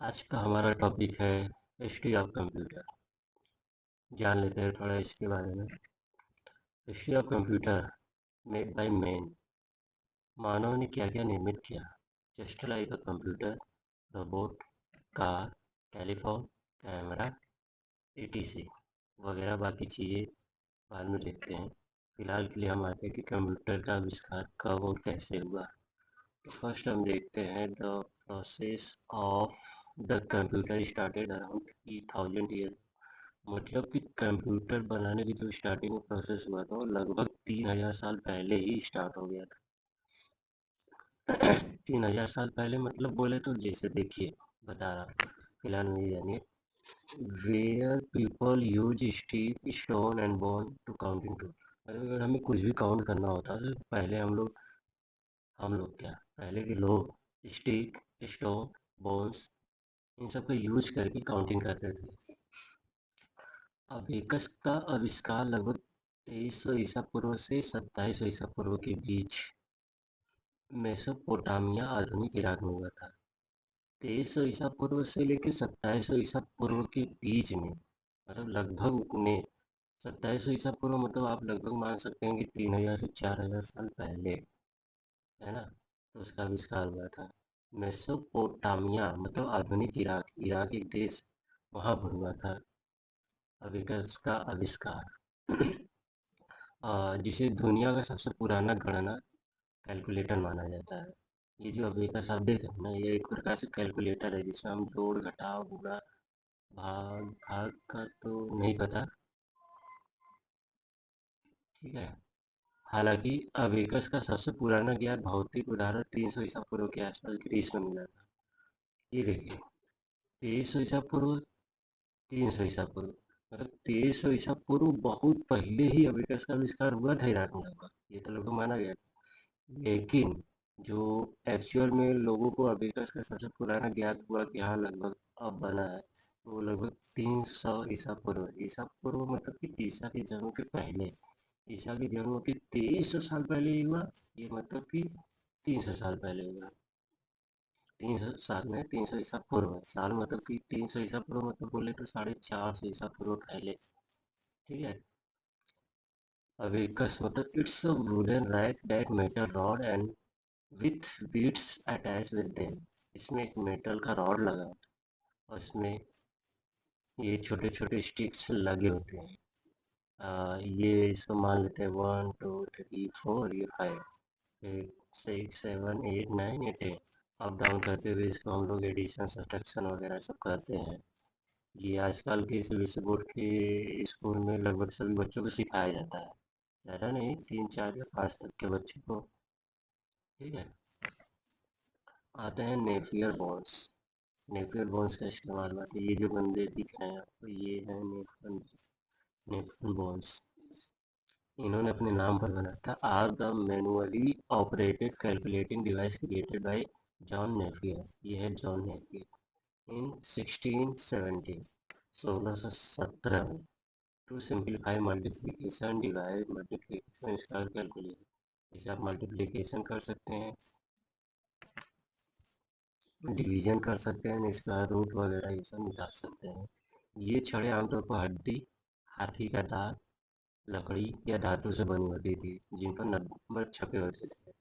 आज का हमारा टॉपिक है हिस्ट्री ऑफ कंप्यूटर। जान लेते हैं थोड़ा इसके बारे में। History of computer made by man. मानव ने क्या क्या निर्मित किया। Just like a computer, robot, car, telephone, camera, etc वगैरह बाकी चीज़ें बाद में देखते हैं। फिलहाल के लिए हम आते हैं कि कंप्यूटर का आविष्कार कब और कैसे हुआ। तो फर्स्ट हम देखते हैं the process of the computer started around 3000 year. मतलब कि कंप्यूटर बनाने की जो स्टार्टिंग प्रोसेस हुआ था वो लगभग 3000 साल पहले ही स्टार्ट हो गया था। 3000 साल पहले मतलब बोले तो जैसे देखिए बता रहा हूँ, फिलहाल में जानिए। Where people use stick stone and bone to counting to. अगर हमें कुछ भी काउंट करना होता तो पहले हम लोग क्या पहले के लोग स्टिक, स्टोन, बोन्स इन सब का यूज करके काउंटिंग करते थे। अबेकस का आविष्कार लगभग 2300 ईसा पूर्व से 2700 ईसा पूर्व के बीच मेसोपोटामिया आधुनिक इराक में हुआ था। 2300 ईसा पूर्व से लेकर 2700 ईसा पूर्व के बीच में, मतलब लगभग उतने 2700 ईसा पूर्व मतलब आप लगभग मान सकते हैं कि 3000 से 4000 साल पहले, है ना। तो उसका आविष्कार हुआ था। मेसोपोटामिया मतलब आधुनिक इराक, इराक एक देश, वहाँ पर हुआ था अबेकस का आविष्कार। जिसे दुनिया का सबसे पुराना गणना कैलकुलेटर माना जाता है। ये जो अबेकस आप देख रहे हैं ना, ये एक प्रकार से कैलकुलेटर है जिसमें हम जोड़, घटाव, गुणा, भाग, भाग का तो नहीं पता, ठीक है। हालांकि अबेकस का सबसे पुराना ज्ञात भौतिक उदाहरण 300 ईसा पूर्व के आसपास ग्रीस में मिला था। ये देखिए, 2300 ईसा पूर्व, 300 ईसा पूर्व, मतलब 2300 ईसा पूर्व बहुत पहले ही अबेकस का आविष्कार हुआ था इराक में लगभग, ये तो लगभग माना गया। लेकिन जो एक्चुअल में लोगों को अबेकस का सबसे पुराना ज्ञात हुआ कि हाँ लगभग अब बना है, वो लगभग 300 ईसा पूर्व। ईसा पूर्व मतलब कि ईसा के जन्म के पहले, ईसा के जन्म के 2300 साल पहले ही हुआ। ये मतलब कि 300 साल पहले हुआ। 300 साल में 300 ईसा पूर्व, साल मतलब कि 300 ईसा पूर्व मतलब बोले तो 450 ईसा पूर्व पहले, ठीक है। अबेकस मतलब it's a wooden rack that metal rod and with beads attach with them. इसमें एक मेटल का रॉड लगा होता है और इसमें ये छोटे छोटे स्टिक्स लगे होते हैं। ये इसको मान लेते हैं 1 2 3 4, ये 5 6 7 8 9 ये 10। अप डाउन करते हुए इसको हम लोग एडिशन सब्ट्रैक्शन वगैरह सब करते हैं। ये आजकल के सीबीएसई बोर्ड के स्कूल में लगभग सभी बच्चों को सिखाया जाता है। ज़्यादा नहीं, 3 4 या 5 तक के बच्चों को, ठीक है। आते हैं नेपियर बॉन्ड्स। नेपियर बॉन्ड्स का इस्तेमाल हुआ था। ये जो बंदे दिख रहे हैं आपको, ये है नेपियर बॉन्ड्स। इन्होंने अपने नाम पर बनाया था। Are the manually operated calculating device created by John Napier. ये है जॉन नेपियर इन 1670, 1617 में, to simplify multiplication divide multiplication square calculation. इसे आप मल्टीप्लिकेशन कर सकते हैं, डिवीजन कर सकते हैं, स्क्वायर रूट वगैरह ये सब निकाल सकते हैं। ये छड़ें आमतौर पर हड्डी, हाथी का दांत, लकड़ी या धातु से बनी होती थी जिन पर नंबर छपे होते थे।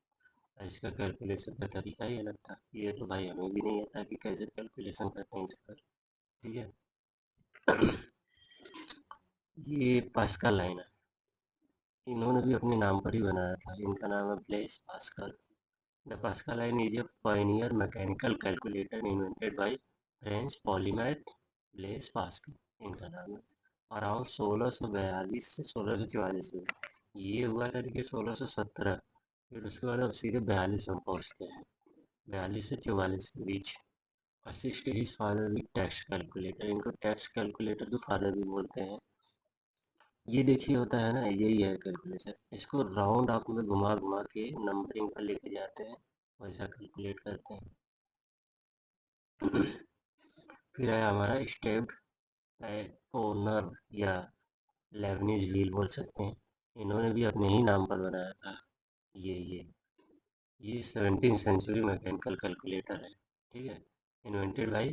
इसका कैलकुलेशन का तरीका ही अलग था। ये तो भाई हमें भी नहीं आता कि कैसे कैलकुलेशन करते हैं इस पर, ठीक है। ये पास्कल लाइन है, इन्होंने भी अपने नाम पर ही बनाया था। इनका नाम है Blaise Pascal. The pascal line is a Pioneer mechanical calculator invented by French polymath Blaise Pascal, इनका नाम है। अराउंड 1642 से 1644 में ये हुआ था, देखिए 1617, फिर उसके बाद अब सीधे 42 में पहुँचते हैं, 42 से 44 के बीच। Assist his father with text calculator, इनको टेक्स्ट कैलकुलेटर के फादर भी बोलते हैं। ये देखिए होता है ना, यही है कैलकुलेटर। इसको राउंड ऑफ में घुमा घुमा के नंबरिंग पर लेके जाते हैं, वैसा कैलकुलेट करते हैं। फिर है हमारा स्टेप्ड ओनर या लेबनीज व्हील बोल सकते हैं। इन्होंने भी अपने ही नाम पर बनाया था। ये 17th सेंचुरी मैकेनिकल कैलकुलेटर है, ठीक है। इन्वेंटेड बाई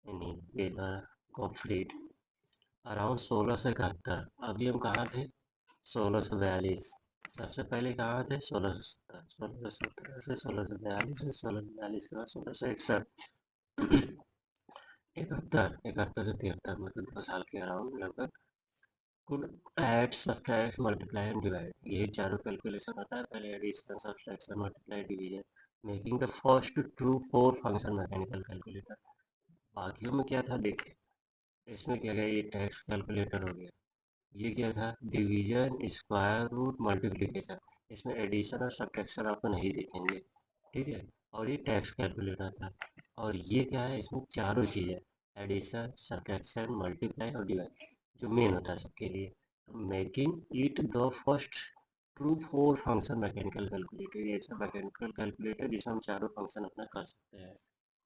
यानी ये था कॉपरेट अराउंड 1671। अभी हम कहाँ थे? 1642। सबसे पहले कहाँ थे? 1670। 1617 से 1642, 1642 के बाद 1661। 71 से 73, मतलब 2 साल के अराउंड लगभग। कुल add, subtract, multiply and divide, यही चारों कैलकुलेशन होता है। पहले addition, subtraction, multiply, division, making the first true four function mechanical calculator. बाकियों में क्या था देखिए, इसमें क्या गया, ये टैक्स कैलकुलेटर हो गया। ये क्या था? Division, square root, multiplication. इसमें एडिशन और सब्ट्रैक्शन आपको नहीं देखेंगे, ठीक है। और ये टैक्स कैलकुलेटर था। और ये क्या है, इसमें चारों चीज़ें, एडिशन, सब्ट्रैक्शन, मल्टीप्लाई और डिवाइड, जो मेन होता है सबके लिए। Making it the first true four function mechanical calculator, ये ऐसा मैकेनिकल कैलकुलेटर जिसमें हम चारों फंक्शन अपना कर सकते हैं।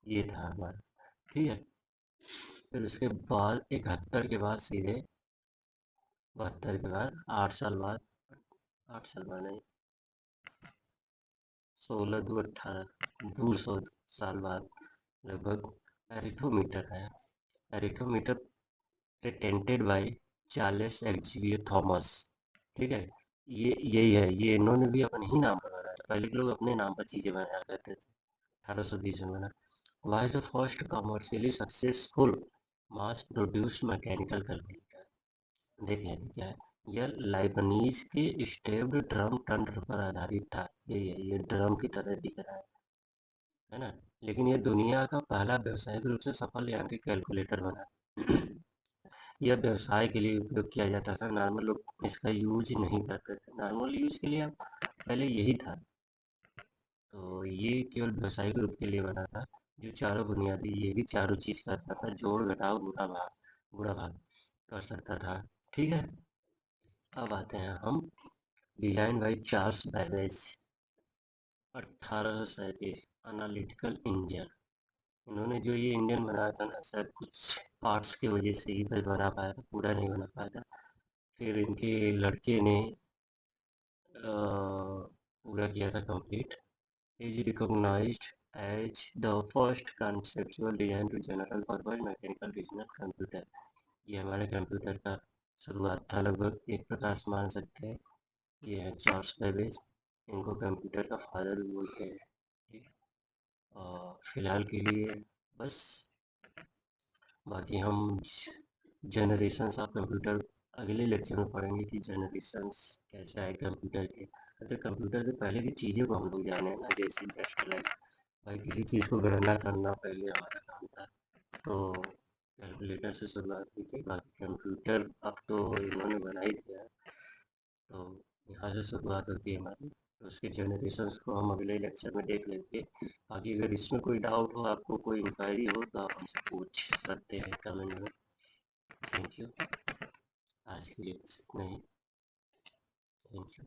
ये था हमारा, ठीक है। फिर उसके बाद 71 के बाद सीधे 72 के बाद 8 साल बाद, 8 साल बाद नहीं, 16 2 18, 200 साल बाद लगभग एरिथोमीटर है। एरिथोमीटर पेटेंटेड बाय चार्ल्स एक्सवियर थॉमस, ठीक है। ये यही है, ये इन्होंने भी अपने ही नाम पर बनाया। पहले के लोग अपने नाम पर चीजें बनाया करते थे। 1820 में बना। Was the first commercially successful mass produced mechanical calculator. देखिए क्या है, यह लाइबनीज के स्टेप्ड ड्रम तंत्र पर आधारित था। यही है, ये ड्रम की तरह दिख रहा है ना। लेकिन ये दुनिया का पहला व्यावसायिक रूप से सफल यांत्रिक कैलकुलेटर बना। यह व्यवसाय के लिए उपयोग किया जाता था, नॉर्मल लोग इसका यूज नहीं करते थे। नॉर्मल यूज के लिए अब पहले यही था। तो ये केवल व्यावसायिक रूप के लिए बना था, जो चारों बुनियादी, ये भी चारों चीज करता था, जोड़ घटाव गुणा भाग कर सकता था, ठीक है। अब आते हैं हम, design by Charles Babbage, 1837, analytical engine. इन्होंने जो ये इंजन बनाया था ना, शायद कुछ पार्ट्स की वजह से ही बस बना पाया था, पूरा नहीं बना पाया था। फिर इनके लड़के ने पूरा किया था complete. Is recognised as the first conceptual design to general purpose mechanical digital computer. ये हमारे कंप्यूटर का शुरुआत था, लगभग एक प्रकार से मान सकते हैं। ये है चार्ल्स बेबेज, इनको कंप्यूटर का फादर भी बोलते हैं, ठीक है। और फिलहाल के लिए बस, बाकी हम जनरेशन्स ऑफ कंप्यूटर अगले लेक्चर में पढ़ेंगे कि जनरेशन्स कैसे आए कंप्यूटर के। अगर कंप्यूटर से पहले की चीज़ों को हम लोग जाने ना, जैसे जस्ट लाइक भाई किसी चीज़ को गणना करना पहले हमारा काम था, तो कैलकुलेटर से शुरुआत की थी। बाकी कंप्यूटर अब तो इन्होंने बना ही दिया है, तो यहाँ से शुरुआत होती है हमारी। तो उसके जनरेशन्स को हम अगले लेक्चर में देख लेंगे। बाकी अगर इसमें कोई डाउट हो, आपको कोई इंक्वायरी हो, तो आप हमसे पूछ सकते हैं कमेंट में। Thank you. आज के लिए बस इतना ही। Thank you.